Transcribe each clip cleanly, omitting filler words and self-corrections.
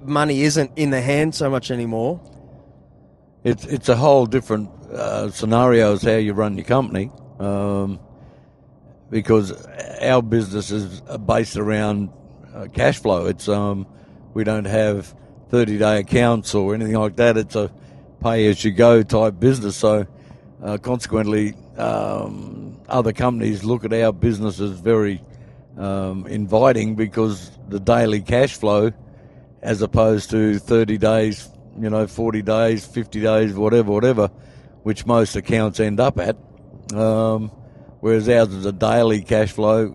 money isn't in the hand so much anymore. It's a whole different scenario as how you run your company, because our business is based around cash flow. It's we don't have 30-day accounts or anything like that. It's a pay-as-you-go type business. So consequently, other companies look at our business as very inviting because the daily cash flow, as opposed to 30 days, 40 days, 50 days, whatever, which most accounts end up at. Whereas ours is a daily cash flow,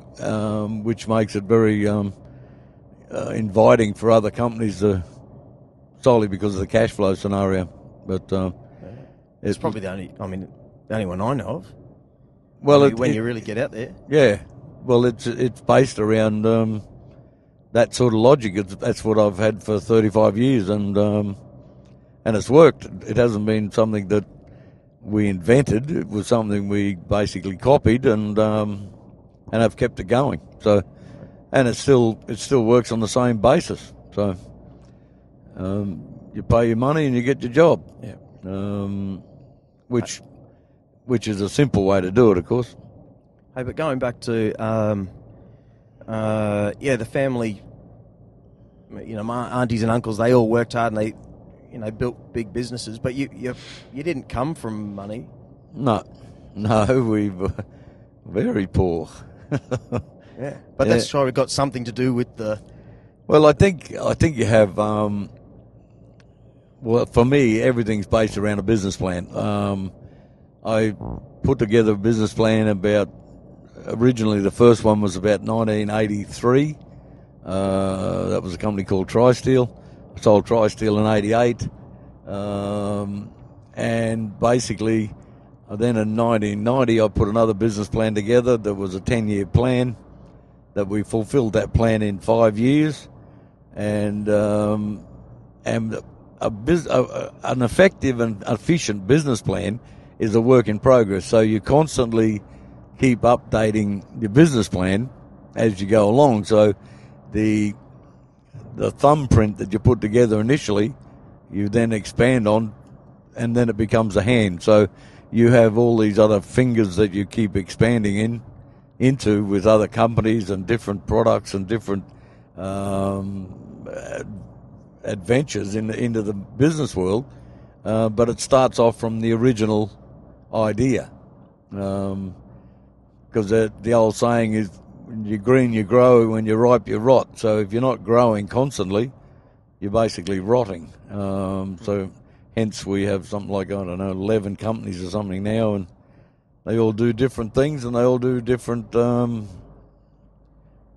which makes it very inviting for other companies solely because of the cash flow scenario. But it's probably the only one I know of. Well, when you really get out there. Yeah. Well, it's based around that sort of logic. That's what I've had for 35 years, and it's worked. It hasn't been something that we invented. It was something we basically copied, and have kept it going. So, and it still works on the same basis. So, you pay your money and you get your job. Yeah. Which is a simple way to do it, of course. Hey, but going back to the family. My aunties and uncles, they all worked hard and they built big businesses. But you didn't come from money. No, we were very poor. Yeah, but that's sure got something to do with the. Well, I think you have. Well, for me, everything's based around a business plan. I put together a business plan originally the first one was about 1983. That was a company called Tri-Steel. I sold Tri-Steel in 88. And basically, then in 1990, I put another business plan together. There was a 10-year plan that we fulfilled that plan in 5 years. And an effective and efficient business plan is a work in progress. So you constantly keep updating your business plan as you go along. So the thumbprint that you put together initially, you then expand on, and then it becomes a hand. So you have all these other fingers that you keep expanding into with other companies and different products and different adventures into the business world. But it starts off from the original idea. Because the old saying is, when you're green, you grow. When you're ripe, you rot. So if you're not growing constantly, you're basically rotting. So hence we have something like, 11 companies or something now, and they all do different things, and they all do different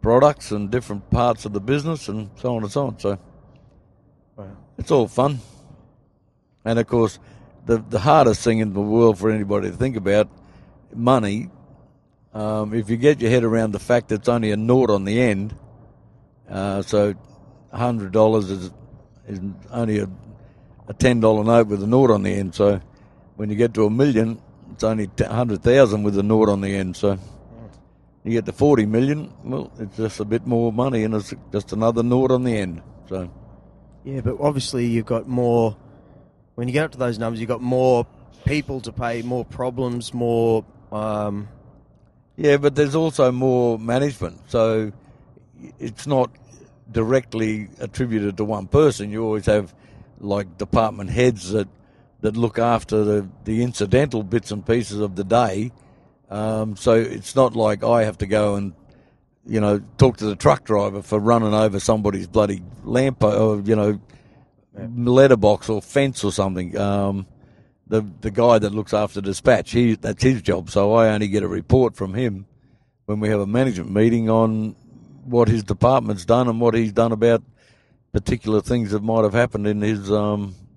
products and different parts of the business, and so on and so on. So it's all fun. And, of course, the hardest thing in the world for anybody to think about, money, if you get your head around the fact that it's only a naught on the end, so $100 is only a $10 note with a naught on the end. So when you get to $1 million, it's only 100,000 with a naught on the end. So you get to 40 million, well, it's just a bit more money, and it's just another naught on the end. So yeah, but obviously you've got more. When you get up to those numbers, you've got more people to pay, more problems, more. Yeah, but there's also more management. So it's not directly attributed to one person. You always have like department heads that look after the incidental bits and pieces of the day. So it's not like I have to go and, talk to the truck driver for running over somebody's bloody lamp or, letterbox or fence or something. The guy that looks after dispatch, that's his job. So I only get a report from him when we have a management meeting on what his department's done and what he's done about particular things that might have happened in his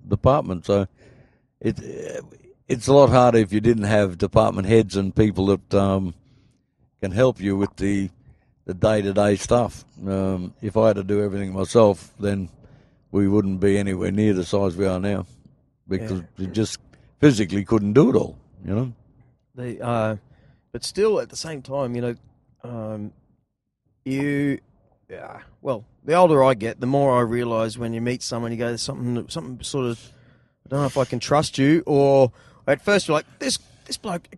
department. So it's a lot harder if you didn't have department heads and people that can help you with the day-to-day stuff. If I had to do everything myself, then we wouldn't be anywhere near the size we are now, because we just physically couldn't do it all, But still, at the same time, Yeah. Well, the older I get, the more I realise when you meet someone, you go, there's something sort of, I don't know if I can trust you. Or at first you're like, this bloke,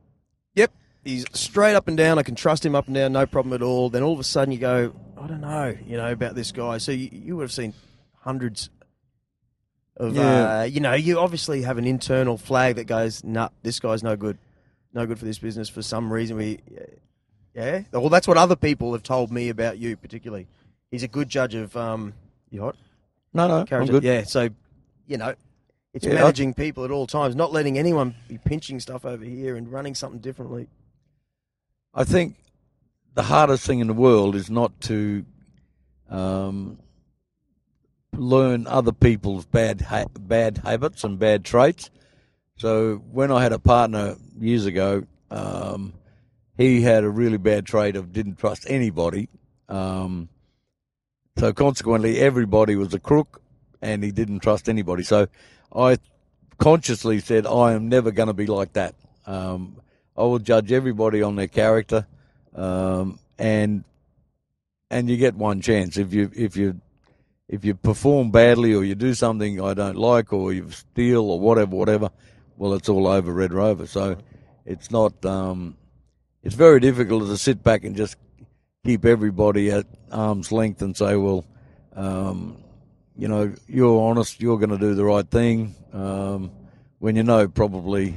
yep, he's straight up and down. I can trust him up and down, no problem at all. Then all of a sudden you go, I don't know, about this guy. So you would have seen hundreds of, you obviously have an internal flag that goes, nah, this guy's no good for this business for some reason. Yeah. Well, that's what other people have told me about you, particularly. He's a good judge of, you hot? No, I'm good. Yeah, so, it's managing people at all times, not letting anyone be pinching stuff over here and running something differently. I think the hardest thing in the world is not to learn other people's bad habits and bad traits. So when I had a partner years ago, he had a really bad trait of didn't trust anybody. So consequently, everybody was a crook, and he didn't trust anybody. So I consciously said, I am never going to be like that. I will judge everybody on their character, and you get one chance. If you perform badly or you do something I don't like or you steal or whatever, well, it's all over Red Rover. So it's not. It's very difficult to sit back and just keep everybody at arm's length and say, well, you're honest, you're going to do the right thing, when probably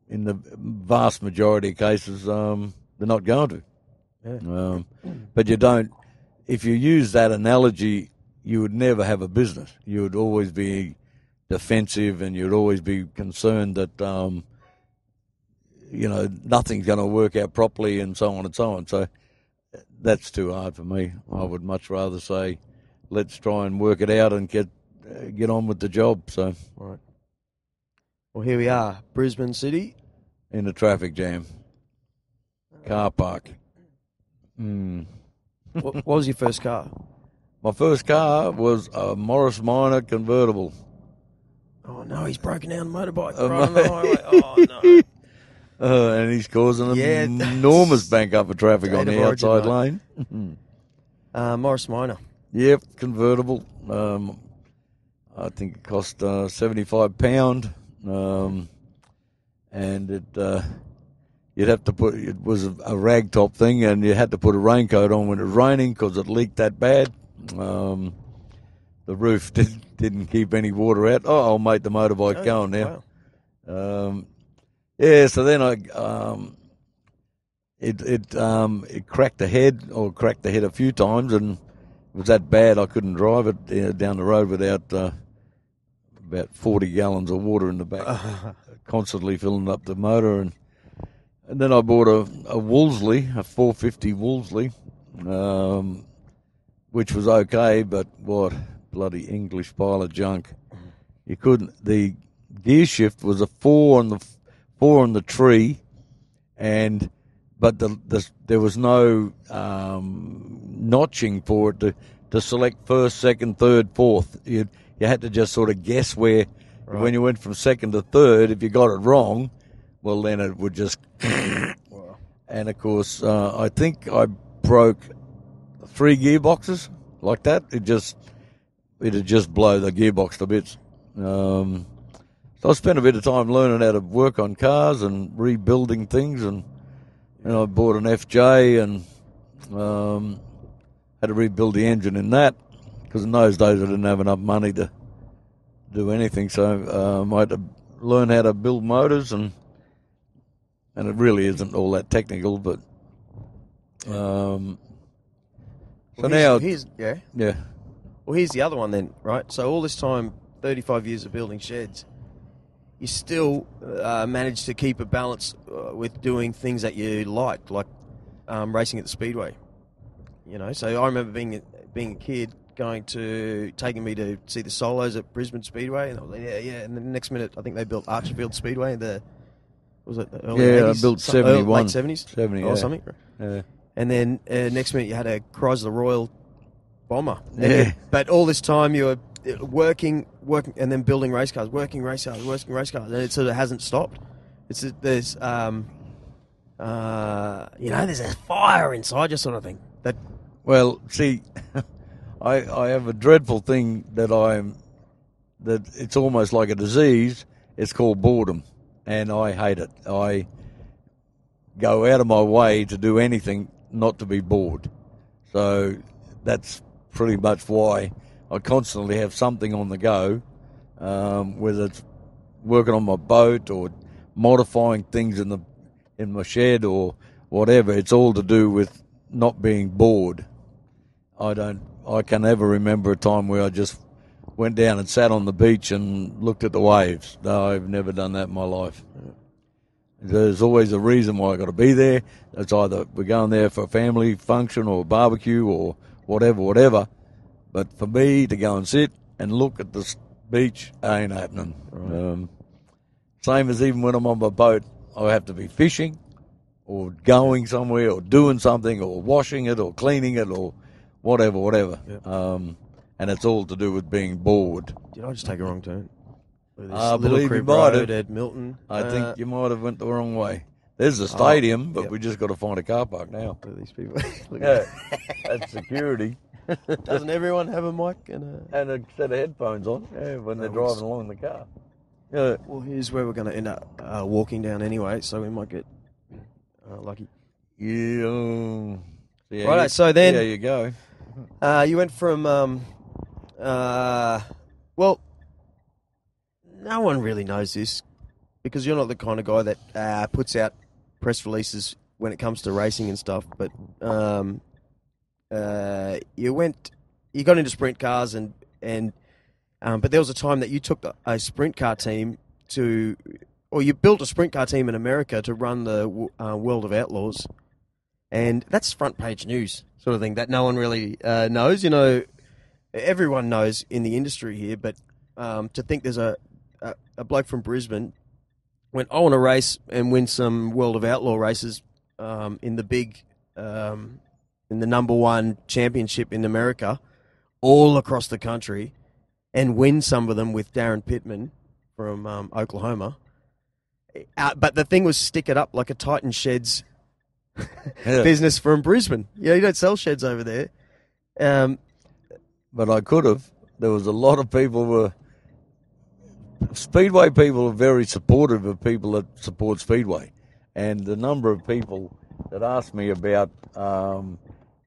in the vast majority of cases they're not going to. Yeah. But you don't. If you use that analogy, you would never have a business. You would always be defensive, and you'd always be concerned that nothing's going to work out properly, and so on and so on. So that's too hard for me. I would much rather say, let's try and work it out and get on with the job. So, all right. Well, here we are, Brisbane City, in a traffic jam, car park. What was your first car? My first car was a Morris Minor convertible. Oh no, he's broken down the motorbike right on the highway. Oh no. And he's causing an enormous bank up of traffic on the outside lane. Morris Minor. Yep, convertible. I think it cost £75, and you'd have to put. It was a rag top thing, and you had to put a raincoat on when it was raining because it leaked that bad. The roof didn't keep any water out. Oh, I'll make the motorbike going now. Wow. So then it cracked the head a few times, and it was that bad I couldn't drive it down the road without about 40 gallons of water in the back, constantly filling up the motor. And then I bought a Wolseley, a 450 Wolseley, which was okay, but what bloody English pile of junk. You couldn't. The gear shift was a four on the tree, but there was no notching for it to select first, second, third, fourth. You had to just sort of guess where. Right. When you went from second to third, if you got it wrong, well, then it would just. Wow. And of course, I think I broke 3 gearboxes like that. It'd just blow the gearbox to bits. So I spent a bit of time learning how to work on cars and rebuilding things, and I bought an FJ and had to rebuild the engine in that, because in those days I didn't have enough money to do anything. So I had to learn how to build motors, and it really isn't all that technical, but Well, here's the other one then, right? So all this time, 35 years of building sheds, you still managed to keep a balance with doing things that you liked, like racing at the Speedway. So I remember being a kid taking me to see the solos at Brisbane Speedway, and I was like, yeah. And then the next minute, I think they built Archerfield Speedway in the early 80s? I built 71. Late 70s? 70, or something. Yeah. And then next minute you had a Chrysler Royal Bomber. Yeah. But all this time you were working, and then building race cars, working race cars, and it sort of hasn't stopped. There's a fire inside you, sort of thing. That Well, see, I have a dreadful thing that it's almost like a disease. It's called boredom, and I hate it. I go out of my way to do anything not to be bored. So that's pretty much why I constantly have something on the go, whether it's working on my boat or modifying things in my shed or whatever. It's all to do with not being bored. I can never remember a time where I just went down and sat on the beach and looked at the waves. No, I've never done that in my life. There's always a reason why I got to be there. It's either we're going there for a family function or a barbecue or whatever. But for me to go and sit and look at the beach ain't happening. Right. Same as even when I'm on my boat, I have to be fishing or going somewhere or doing something or washing it or cleaning it or whatever. Yep. And it's all to do with being bored. Did I just take a wrong turn? I believe you might have. At Milton. I think you might have went the wrong way. There's the stadium, but we just got to find a car park now. Look at these people. That's security. Doesn't everyone have a mic and a set of headphones on when they're driving along in the car? Yeah. Well, here's where we're going to end up walking down anyway, so we might get lucky. Yeah. Right. So then, there you go. You went from well, no one really knows this because you're not the kind of guy that puts out press releases when it comes to racing and stuff. But you got into sprint cars and but there was a time that you took a sprint car team or you built a sprint car team in America to run the World of Outlaws, and that's front page news sort of thing that no one really knows. You know, everyone knows in the industry here, but to think there's a bloke from Brisbane went, I want to race and win some World of Outlaw races in the big, in the number one championship in America, all across the country, and win some of them with Darren Pittman from Oklahoma. But the thing was stick it up like a Titan Sheds business from Brisbane. You don't sell sheds over there. But I could have. There was a lot of people Speedway people are very supportive of people that support Speedway. And the number of people that asked me about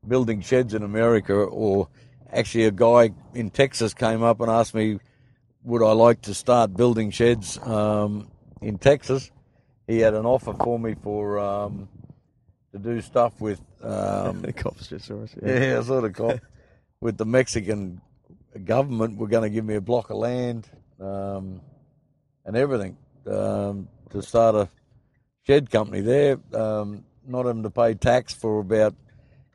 building sheds in America, or actually a guy in Texas came up and asked me, would I like to start building sheds in Texas? He had an offer for me to do stuff with... the cops just saw us. Yeah, sort of cop. With the Mexican government, we're going to give me a block of land and everything to start a shed company there. Not having to pay tax for about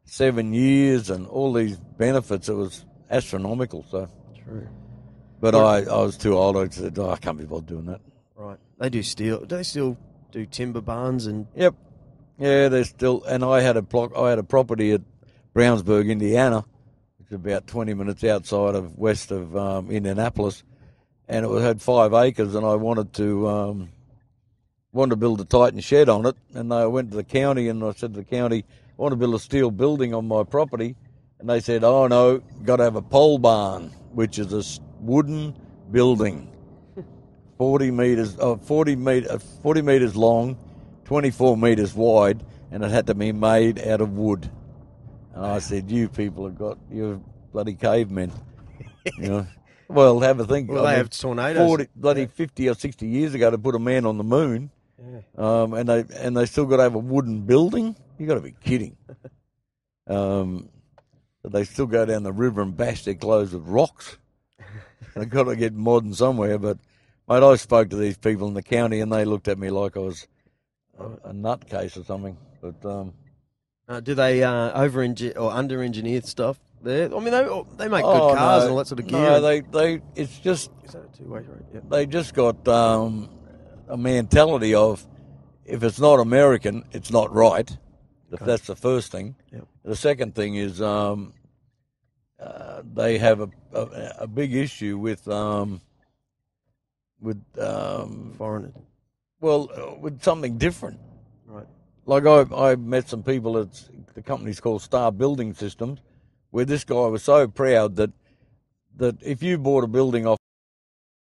7 years and all these benefits. It was astronomical. So true. But I was too old. I said, I can't be bothered doing that. Right. They do steel. Do they still do timber barns and? Yep. Yeah, they're still. And I had a property at Brownsburg, Indiana, which is about 20 minutes outside of west of Indianapolis, and it had 5 acres, and I wanted to build a Titan shed on it. And I went to the county, and I said to the county, I want to build a steel building on my property, and they said, oh no, got to have a pole barn, which is a wooden building. 40 meters long, 24 meters wide, and it had to be made out of wood. And I said, you people you're bloody cavemen. You know? Well, have a think. Well, they have tornadoes. 50 or 60 years ago to put a man on the moon, and they still got to have a wooden building? You got to be kidding. But they still go down the river and bash their clothes with rocks. They've got to get modern somewhere, but... Mate, I spoke to these people in the county, and they looked at me like I was a nutcase or something. But do they under-engineer stuff there? I mean, they make good cars and all that sort of gear. No, they it's just... Is that a two-way road? Yep. They just got a mentality of, if it's not American, it's not right. Okay. That's the first thing. Yep. The second thing is they have a big issue with foreigners. Well, with something different. Right. Like I met some people at the company's called Star Building Systems, where this guy was so proud that if you bought a building off